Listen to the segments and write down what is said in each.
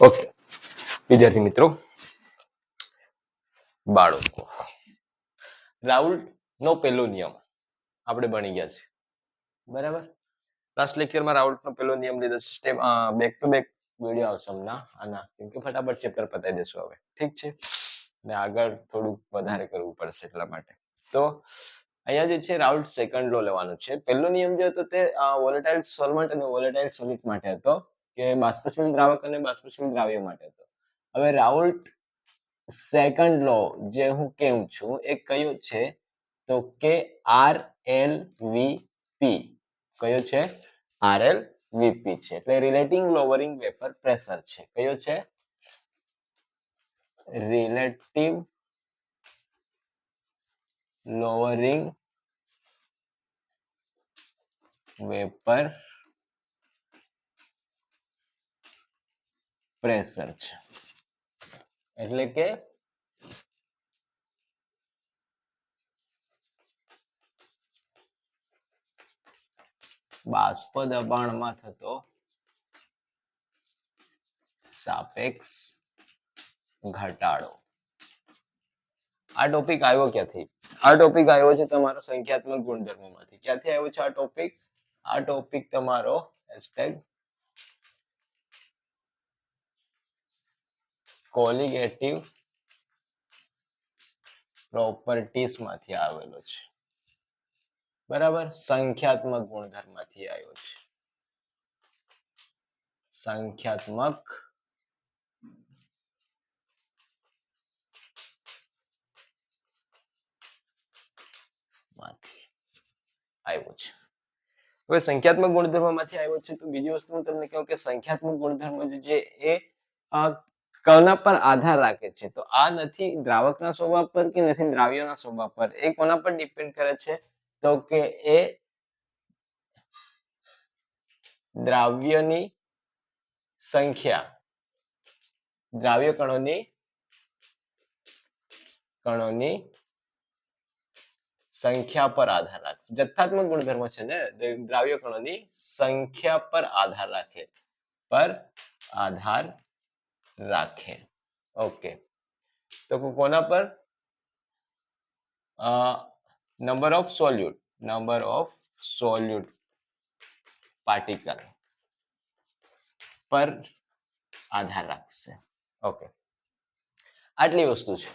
Okay વિદ્યાર્થી મિત્રો, બાળકો, રાઉલ્ટ નો પહેલો નિયમ આપણે ભણી ગયા છે. બરાબર. લાસ્ટ લેક્ચરમાં રાઉલ્ટ નો પહેલો નિયમ લીધો છે. Step back to back video આવશે હમણાં આના, કેમ કે ફટાફટ ચેપ્ટર પતાવી દેશું હવે. ઠીક છે, ને આગળ થોડું વધારે કરવું પડશે એટલા માટે. તો અહીંયા જે છે રાઉલ્ટ સેકન્ડ લો લેવાનું છે. પહેલો નિયમ જે હતો તે વોલેટાઇલ સોલ્વન્ટ અને વોલેટાઇલ સોલિડ માટે હતો, કે બાષ્પશીલ દ્રાવક અને બાષ્પશીલ દ્રાવ્ય માટે હતો. હવે રાઉલ્ટ સેકન્ડ લો જે હું કેવું છું એ કયો છે, તો કે RLVP. કયો છે? RLVP છે. એટલે રિલેટિવ લોવરિંગ વેપર પ્રેશર છે. કયો છે? રિલેટિવ લોવરિંગ વેપર પ્રેશર છે. એટલે કે બાષ્પ દબાણમાં થતો સાપેક્ષ ઘટાડો. આ ટોપિક આવ્યો ક્યાંથી? આ ટોપિક આવ્યો છે તમારો સંખ્યાત્મક ગુણધર્મોમાંથી. ક્યાંથી આવ્યો છે આ ટોપિક? આ ટોપિક તમારો કોલિગેટિવ પ્રોપર્ટીઝ માંથી આવેલો છે. બરાબર. સંખ્યાત્મક ગુણધર્મમાંથી આવ્યો છે. સંખ્યાત્મક માંથી આવ્યો છે. હવે સંખ્યાત્મક ગુણધર્મમાંથી આવ્યો છે તો બીજી વસ્તુ હું તમને કહું કે સંખ્યાત્મક ગુણધર્મ જે એ કોના પર આધાર રાખે છે? તો આ નથી દ્રાવકના સ્વભાવ પર કે નથી દ્રાવ્યના સ્વભાવ પર. એ કોના પર ડિપેન્ડ કરે છે? તો કે એ દ્રાવ્યની સંખ્યા, દ્રાવ્ય કણોની સંખ્યા પર આધાર રાખે. જથ્થાત્મક ગુણધર્મ છે ને, દ્રાવ્ય કણોની સંખ્યા પર આધાર રાખે. ઓકે. તો કોના પર? નંબર ઓફ સોલ્યુટ પાર્ટિકલ પર આધાર રાખશે. ઓકે, આટલી વસ્તુ છે.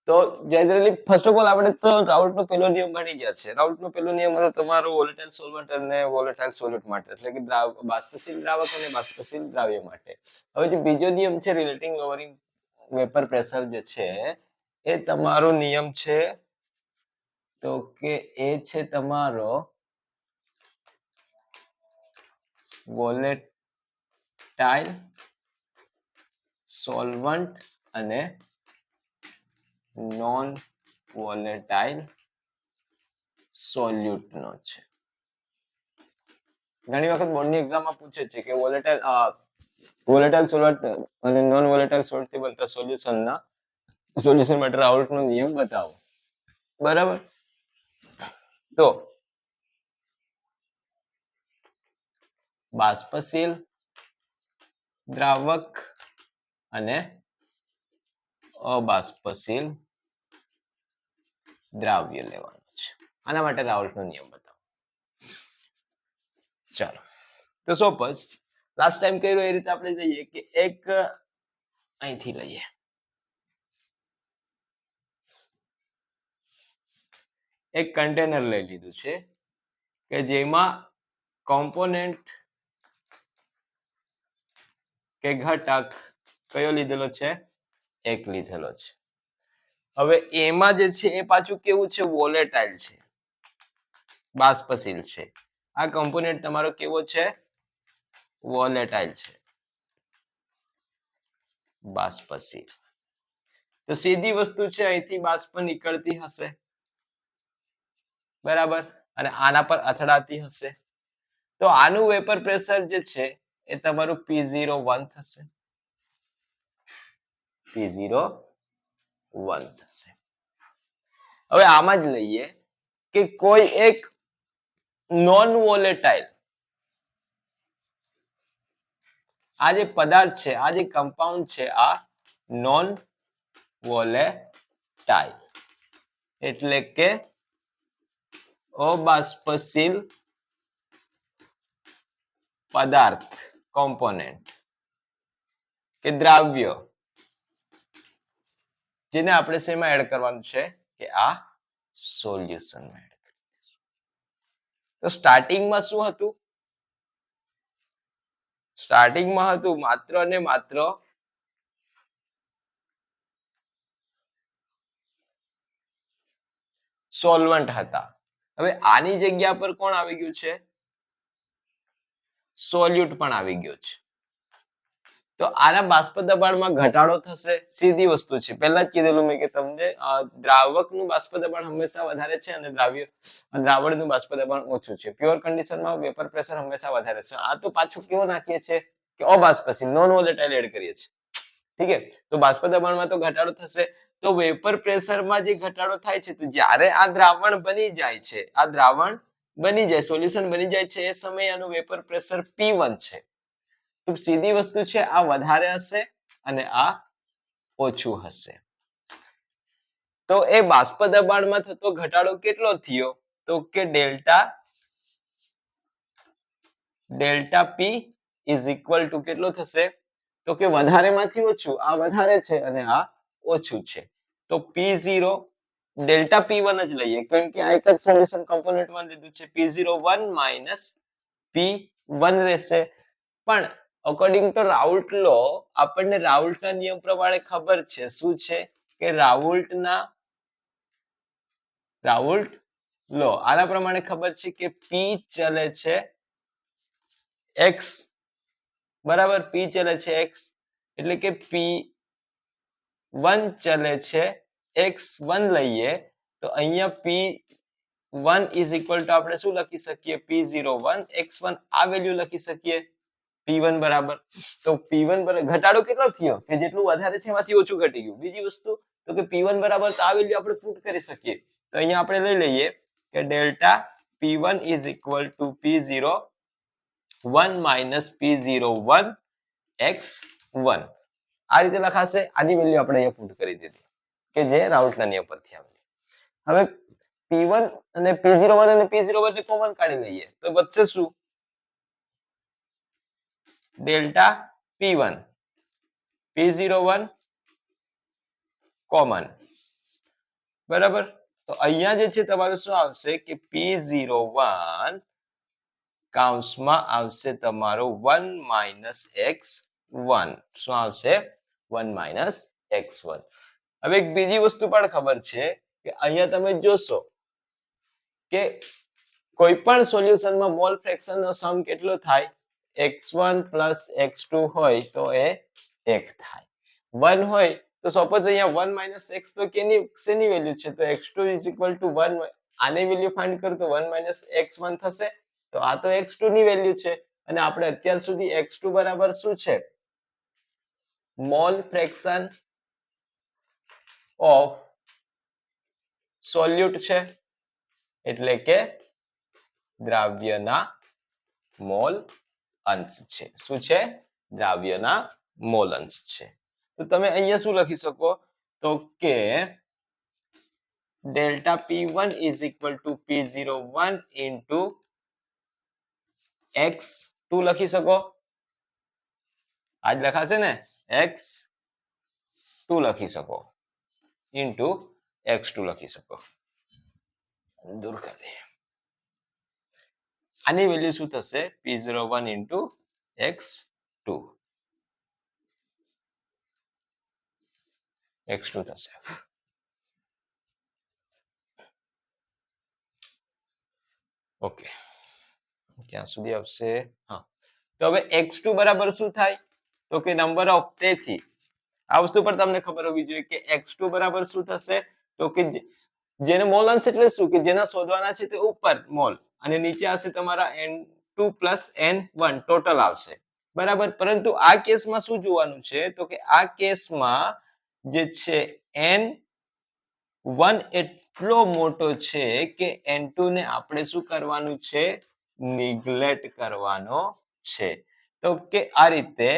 તો જનરલી ફર્સ્ટ ઓફ ઓલ આપણે તો રાઉલ્ટનો પહેલો નિયમ ભણી ગયા છે. રાઉલ્ટનો પહેલો નિયમ હતો તમારો વોલેટાઇલ સોલ્વન્ટ અને વોલેટાઇલ સોલ્યુટ માટે, એટલે કે બાષ્પશીલ દ્રાવક અને બાષ્પશીલ દ્રાવ્ય માટે. હવે જે બીજો નિયમ છે રિલેટિવ લોવરિંગ વેપર પ્રેશર જે છે એ તમારો નિયમ છે, તો કે એ છે તમારો વોલેટાઇલ સોલ્વન્ટ અને નોન વોલેટાઇલ સોલ્યુટ નો છે. ઘણી વખત બોર્ડની એક્ઝામમાં પૂછે છે કે વોલેટાઇલ સોલ્વન્ટ અને નોન વોલેટાઇલ સોલ્યુટ થી બનતા સોલ્યુશન માટે રાઉલ્ટ નો નિયમ બતાવો. બરાબર. તો બાષ્પશીલ દ્રાવક અને અબાષ્પશીલ દ્રાવ્ય લેવાનું છે. આના માટે રાઉલ્ટ નો નિયમ બતાવો. ચાલો, તો સપોઝ લાસ્ટ ટાઈમ કર્યું એ રીતે આપણે જઈએ કે એક અહીંથી લઈએ. એક કન્ટેનર લઈ લીધું છે કે જેમાં કોમ્પોનેન્ટ કે ઘટક કયો લીધેલો છે? એક લીધેલો છે. હવે એમાં જે છે એ પાછું કેવું છે? વોલેટાઇલ છે, બાષ્પશીલ છે. આ કોમ્પોનેન્ટ તમારો કેવો છે? વોલેટાઇલ છે, બાષ્પશીલ. તો સીધી વસ્તુ છે, અહીંથી બાષ્પ નીકળતી હશે. બરાબર. અને આના પર અથડાતી હશે. તો આનું વેપર પ્રેશર જે છે એ તમારું P01 થશે. P01 થશે. હવે આમાં જ લઈએ કે કોઈ એક નોન વોલેટાઇલ આ જે પદાર્થ છે, આ જે કમ્પાઉન્ડ છે, આ નોન વોલેટાઇલ એટલે કે અબાષ્પશીલ પદાર્થ કોમ્પોનેન્ટ કે દ્રાવ્ય જેને આપણે શેમાં એડ કરવાનું છે કે આ સોલ્યુશનમાં એડ કરી દઈશું. તો સ્ટાર્ટિંગમાં શું હતું? સ્ટાર્ટિંગમાં હતું માત્ર ને માત્ર સોલ્વન્ટ હતા. હવે આની જગ્યા પર કોણ આવી ગયું છે? સોલ્યુટ પણ આવી ગયો છે. તો આના બાષ્પ દબાણમાં ઘટાડો થશે, સીધી વસ્તુ છે. પહેલા જ કીધેલું મેં કે તમને દ્રાવકનું બાષ્પ દબાણ હંમેશા વધારે છે અને દ્રાવણનું બાષ્પ દબાણ ઓછું છે. પ્યોર કન્ડિશનમાં વેપર પ્રેશર હંમેશા વધારે છે. આ તો પાછું કેવો નાખીએ છીએ કે અબાષ્પશીલ નોન વોલેટાઇલ એડ કરીએ છીએ. ઠીક છે, તો બાષ્પ દબાણમાં તો ઘટાડો થશે. તો વેપર પ્રેશરમાં જે ઘટાડો થાય છે, તો જ્યારે આ દ્રાવણ બની જાય છે, આ દ્રાવણ બની જાય, સોલ્યુશન બની જાય છે, એ સમયે આનું વેપર પ્રેશર P1 છે. તો સીધી વસ્તુ છે, આ વધારે હશે અને આ ઓછું હશે. તો એ બાષ્પ દબાણમાં થતો ઘટાડો કેટલો થયો? તો કે delta P is equal to કેટલો થશે? તો કે વધારેમાંથી ઓછું, આ વધારે છે અને આ ઓછું છે. તો P0 ડેલ્ટા P1 જ લઈએ, કેમ કે આ એક જ સોલ્યુશન કોમ્પોનન્ટમાં લીધું છે. P01 માઇનસ P1 રહેશે. પણ અકોર્ડિંગ ટુ રાઉલ્ટ લો, આપણને રાઉલ્ટના નિયમ પ્રમાણે ખબર છે શું છે કે રાઉલ્ટ લો આના પ્રમાણે ખબર છે કે P ચલે છે x, બરાબર? P ચલે છે x એટલે કે P1 ચલે છે x1 લઈએ તો અહીંયા P1 ઇઝ ઇક્વલ ટુ આપણે શું લખી શકીએ? P01 x1 આ વેલ્યુ લખી શકીએ. P1 બરાબર, તો P1 ઘટાડો કેટલો થયો કે જેટલું વધારે છે એમાંથી ઓછું ઘટી ગયું. બીજી વસ્તુ તો કે P1 બરાબર, તો આ વેલ્યુ આપણે પુટ કરી શકીએ. તો અહીંયા આપણે લઈ લઈએ કે delta P1 is equal to P01 minus P01 x1 આ રીતે લખાશે. આની વેલ્યુ આપણે અહીંયા પુટ કરી દીધી કે જે રાઉલ્ટના નિયમ પરથી આવી. હવે P1 અને P01 અને P01 ને કોમન કાઢી લઈએ તો બચશે શું? ડેલ્ટા P1 P01 કોમન, બરાબર? તો અહીંયા જે છે તમારું શું આવશે કે P01 કૌંસમાં આવશે તમારો 1 માઇનસ x1. શું આવશે? 1 માઇનસ x1. હવે એક બીજી વસ્તુ પણ ખબર છે કે અહીંયા તમે જોશો કે કોઈ પણ સોલ્યુશનમાં મોલ ફ્રેક્શનનો સમ કેટલો થાય? x1 પ્લસ x2 હોય તો એ 1 થાય. 1 હોય તો સપોઝ અહીંયા 1 માઇનસ x તો શેની વેલ્યુ છે? તો x2 ઇઝ ઇક્વલ ટુ 1. આની વેલ્યુ ફાઇન્ડ કરો તો 1 માઇનસ x1 થશે. તો આ તો x2 ની વેલ્યુ છે અને આપણે અત્યાર સુધી x2 બરાબર શું છે? મોલ ફ્રેક્શન ઓફ સોલ્યુટ છે, એટલે કે દ્રાવ્યના મોલ અંશ છે. શું છે? દ્રાવ્યના મોલ અંશ છે. તો તમે અહીંયા શું લખી શકો? તો કે delta P1 is equal to P01 into x2 લખી શકો. આજ લખાશે ને? x2 લખી શકો ઇન્ટુ x2 લખી શકો. દૂર કરી દે. આની વેલ્યુ શું થશે? P01 ઇન્ટુ x2 થશે. ઓકે, ક્યાં સુધી આવશે? હા, તો હવે x2 બરાબર શું થાય? તો કે નંબર ઓફ, તેથી આ વસ્તુ પર તમને ખબર હોવી જોઈએ કે x2 બરાબર શું થશે? તો કે જેને મોલ અંશ એટલે શું કે જેના શોધવાના છે તે ઉપર મોલ અને નીચે આવશે તમારા n2 n1 ટોટલ આવશે, બરાબર? પરંતુ આ કેસમાં શું જોવાનું છે? તો કે આ કેસમાં જે છે n1 એટલો મોટો છે કે n2 ને આપણે શું કરવાનું છે? નિગ્લેક્ટ કરવાનો છે. તો કે આ રીતે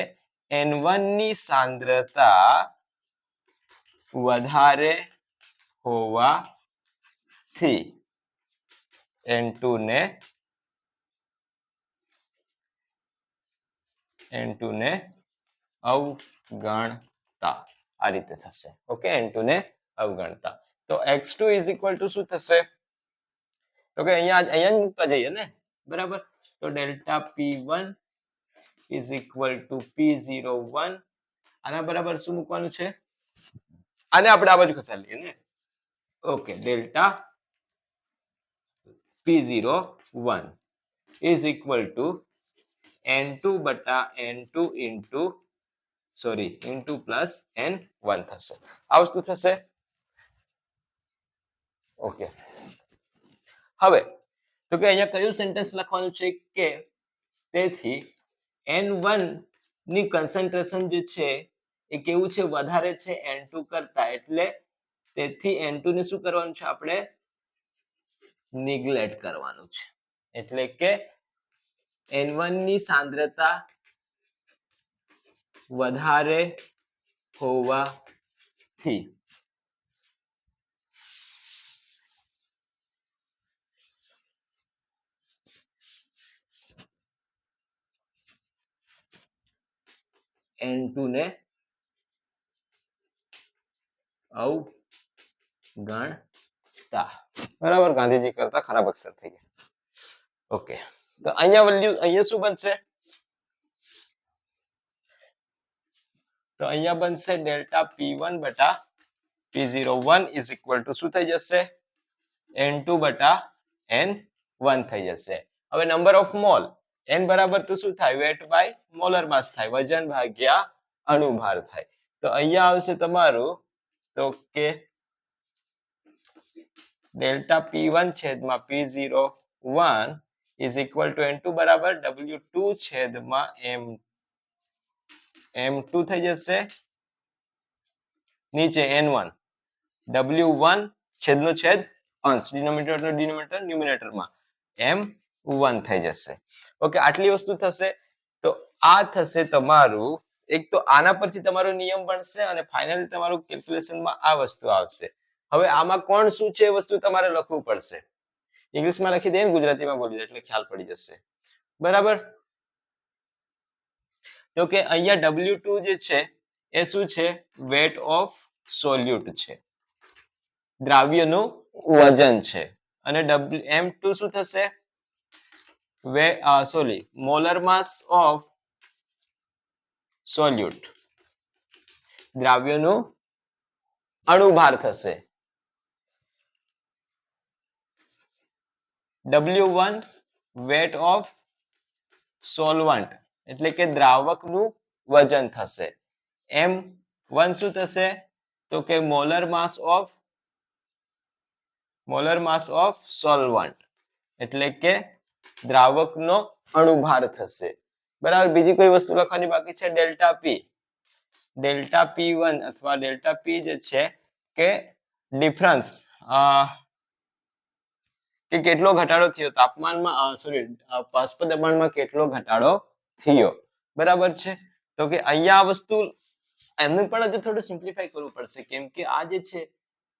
N1 ની સાંદ્રતા વધારે હોવાથી N2 ને અવગણતા આ રીતે થશે. ઓકે, N2 ને અવગણતા. તો x2 ઇઝ ઇક્વલ ટુ શું થશે? તો કે અહીંયા મૂકતા જઈએ ને, બરાબર. તો delta P1 is equal to P01. આના બરાબર શું મૂકવાનું છે? આને આપણે આ બાજુ ખસેડીએ ને. Okay, delta P01 is equal to N2 બટા N2 ઇન્ટુ પ્લસ N1 થશે. આ વસ્તુ થશે. ઓકે, હવે તો કે અહીંયા કયું સેન્ટેન્સ લખવાનું છે કે તેથી N1 ની કન્સન્ટ્રેશન જે છે એ કેવું છે? વધારે છે N2 કરતા. એટલે તેથી N2 ને શું કરવાનું છે? આપણે નિગ્લેક્ટ કરવાનું છે. એટલે કે N1 ની સાંદ્રતા વધારે હોવાથી N2 ને અવગણતા. બરાબર, ગાંધીજી કરતા ખરાબ અક્ષર થઈ ગયા. ઓકે, તો અહીંયા શું બનશે? તો અહીંયા બનશે ડેલ્ટા P1 બટા P01 ઇઝ ઇક્વલ ટુ શું થઈ જશે? N2 બટા N1 થઈ જશે. હવે નંબર ઓફ મોલ N બરાબર તો શું થાય? વેટ બાય મોલર માસ થાય, વજન ભાગ્યા અણુભાર થાય. તો અહીંયા આવશે તમારું તો કે ડેલ્ટા P1 છેદમાં P01 is equal to N2 બરાબર W2 છેદમાં M2 થઈ જશે. નીચે N1 W1 છેદનો છેદ અંશ, ડિનોમિનેટર ન્યુમિનેટરમાં M1 થઈ જશે. ઓકે, આટલી વસ્તુ થશે. તો આ થશે તમારું, એક તો આના પરથી તમારો નિયમ બનશે અને ફાઇનલી તમારું કેલ્ક્યુલેશનમાં આ વસ્તુ આવશે. હવે આમાં કોણ શું છે એ વસ્તુ તમારે લખવું પડશે. ઇંગ્લિશમાં લખી દે ને ગુજરાતીમાં બોલી દે એટલે ખ્યાલ પડી જશે. બરાબર. તો કે અહીંયા W2 જે છે એ શું છે? વેટ ઓફ સોલ્યુટ છે, દ્રાવ્યનું વજન છે. અને M2 શું થશે? મોલર માસ ઓફ સોલ્યુટ, દ્રાવ્યનું અણુભાર થશે. W1 વેટ ઓફ સોલવન્ટ એટલે કે દ્રાવકનું વજન થશે. M1 શું થશે? તો કે મોલર માસ ઓફ સોલવન્ટ એટલે કે દ્રાવકનો અણુભાર થશે. બરાબર. બીજી કોઈ વસ્તુ લખવાની બાકી છે? ડેલ્ટા P1 અથવા ડેલ્ટા P જે છે કે ડિફરન્સ કે કેટલો ઘટાડો થયો તાપમાનમાં, બાષ્પ દબાણમાં કેટલો ઘટાડો થયો. બરાબર છે. તો કે અહીંયા આ વસ્તુ એમને પણ હજુ થોડું સિમ્પ્લિફાઈ કરવું પડશે, કેમ કે આ જે છે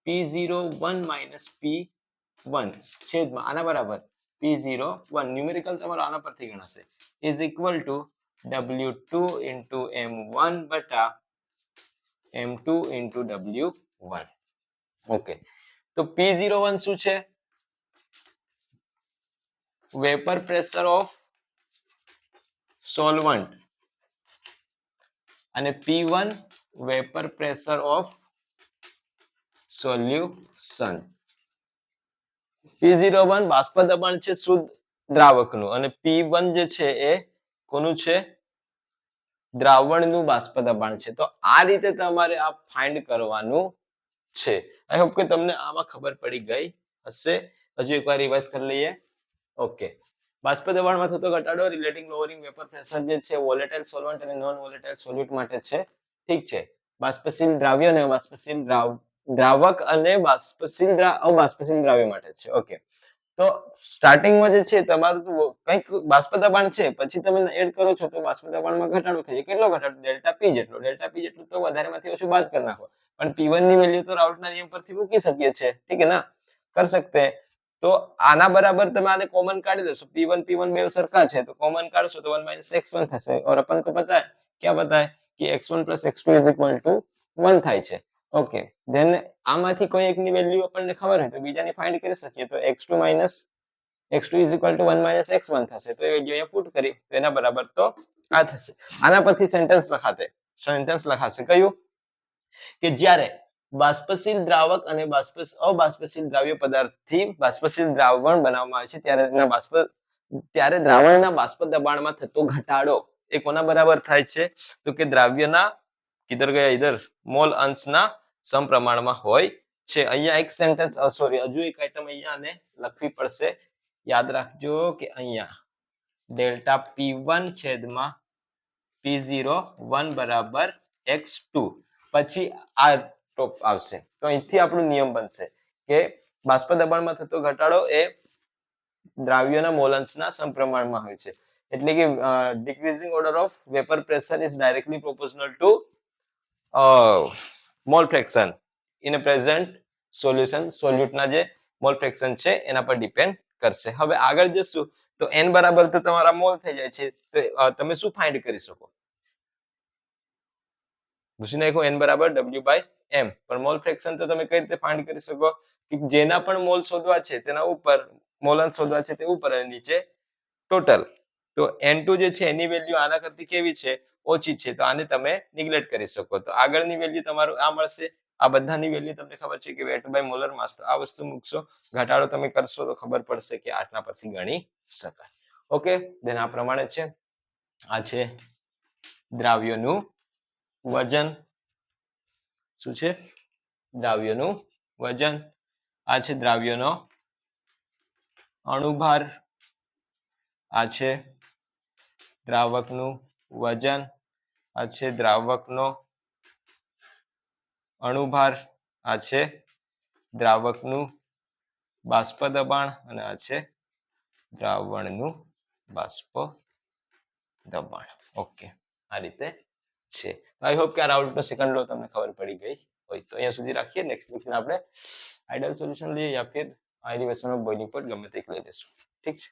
P01 માઇનસ P1 છેદમાં આના બરાબર P01 ન્યુમેરિકલ તમારો આના પરથી ગણાશે is equal to W2 into M1 બટા M2 ઇન્ટુ W1. ઓકે, તો P01 શું છે? વેપર પ્રેશર ઓફ સોલવન્ટ અને P1 vapour pressure of solution. P01 બાષ્પ દબાણ છે શુદ્ધ દ્રાવકનું અને P1 જે છે એ કોનું છે? દ્રાવણનું બાષ્પ દબાણ છે. તો આ રીતે તમારે આ ફાઇન્ડ કરવાનું છે. આઈ હોપ કે તમને આમાં ખબર પડી ગઈ હશે. હજુ એકવાર રિવાઇઝ કરી લઈએ. ઓકે, બાષ્પ દબાણમાં થતો ઘટાડો રિલેટિંગ લોવરિંગ વેપર પ્રેશર જે છે વોલેટાઇલ સોલવન્ટ અને નોન વોલેટાઇલ સોલ્યુટ માટે છે. ઠીક છે. બાષ્પશીલ દ્રાવ્ય અને અબાષ્પશીલ દ્રાવક અને અબાષ્પશીલ દ્રાવ્ય માટે છે. ઓકે, તો સ્ટાર્ટિંગમાં જે છે તમારું કંઈક બાષ્પ દબાણ છે, પછી તમે એડ કરો છો તો બાષ્પ દબાણમાં ઘટાડો થઈ જાય. કેટલો ઘટાડો? ડેલ્ટા પી જેટલો. ડેલ્ટા પી જેટલું તો વધારેમાંથી ઓછું બાદ કરી નાખો. પણ P1 ની વેલ્યુ તો રાઉલ્ટના નિયમ પરથી મૂકી શકીએ છીએ, ઠીક है ना, कर सकते हैं. તો આના બરાબર તમે આને કોમન કાઢી દેશો. P1 બે સરખા છે તો કોમન કાઢશો તો 1 - x1 થશે. और अपन को पता है क्या पता है कि x1 + x2 = 1 થાય છે. ઓકે, ધેન આમાંથી કોઈ એકની વેલ્યુ આપણને ખબર હોય તો બીજાની ફાઇન્ડ કરી શકીએ. તો x2 - x2 = 1 - x1 થશે. તો એ વેલ્યુ અહીંયા પુટ કરી તો એના બરાબર તો આ થશે. આના પરથી સેન્ટેન્સ લખાશે કયું? કે જ્યારે બાષ્પશીલ દ્રાવક અને અબાષ્પશીલ દ્રાવ્ય પદાર્થથી બાષ્પશીલ દ્રાવણ બનાવવામાં આવે છે ત્યારે દ્રાવણના બાષ્પ દબાણમાં થતો ઘટાડો એ કોના બરાબર થાય છે? તો કે દ્રાવ્યના કિધર ગયા ઇધર મોલ અંશના સમપ્રમાણમાં હોય છે. અહીંયા એક સેન્ટેન્સ સોરી હજુ એક આઈટમ અહીંયા આને લખવી પડશે. યાદ રાખજો કે અહીંયા ડેલ્ટા P1 છેદમાં P01 બરાબર x2 પછી આ ટોપ આવશે. તો અહીંથી આપણો નિયમ બનશે કે બાષ્પ દબાણમાં થતો ઘટાડો એ દ્રાવ્યના મોલ અંશના સમપ્રમાણમાં હોય છે. એટલે કે decreasing order of vapor pressure is directly proportional to mole fraction in a present solution. solute ના જે mole fraction છે એના પર ડિપેન્ડ કરશે. હવે આગળ જશું તો n બરાબર તો તમારા મોલ થઈ જાય છે. તો તમે શું ફાઇન્ડ કરી શકો? પૂછી નાખો n બરાબર W/m. પણ મોલ ફ્રેક્શન તો તમે કઈ રીતે ફાઇન્ડ કરી શકો? કે જેના પણ મોલ શોધવા છે તેના ઉપર મોલ અંશ શોધવા છે તે ઉપર અને નીચે ટોટલ. તો n2 જે છે એની વેલ્યુ આના કરતી કેવી છે? ઓછી છે. તો આને તમે નિગ્લેક્ટ કરી શકો. તો આગળની વેલ્યુ તમારું આ મળશે. આ બધાની વેલ્યુ તમને ખબર છે કે weight/molar mass. તો આ વસ્તુ મૂકશો, ઘટાડો તમે કરશો તો ખબર પડશે કે 8 ના પરથી ગણી શકાય. ઓકે, ધેન આ પ્રમાણે છે. આ છે દ્રાવ્યનું વજન. શું છે? દ્રાવ્યનું વજન. આ છે દ્રાવ્યનો અણુભાર. આ છે દ્રાવકનું વજન. આ છે દ્રાવકનો અણુભાર. આ છે દ્રાવકનું બાષ્પ દબાણ અને આ છે દ્રાવણનું બાષ્પ દબાણ. ઓકે, આ રીતે છે. આઈ હોપ કે આ રાઉલ્ટનો સેકન્ડ લો તમને ખબર પડી ગઈ હોય. તો અહીંયા સુધી રાખીએ. નેક્સ્ટ લેક્ચર આપણે આઈડિયલ સોલ્યુશન લઈએ યા ફિર એલિવેશન ઓફ બોઇલિંગ પોઈન્ટ ગમે તે લઈ લેશું. ઠીક છે.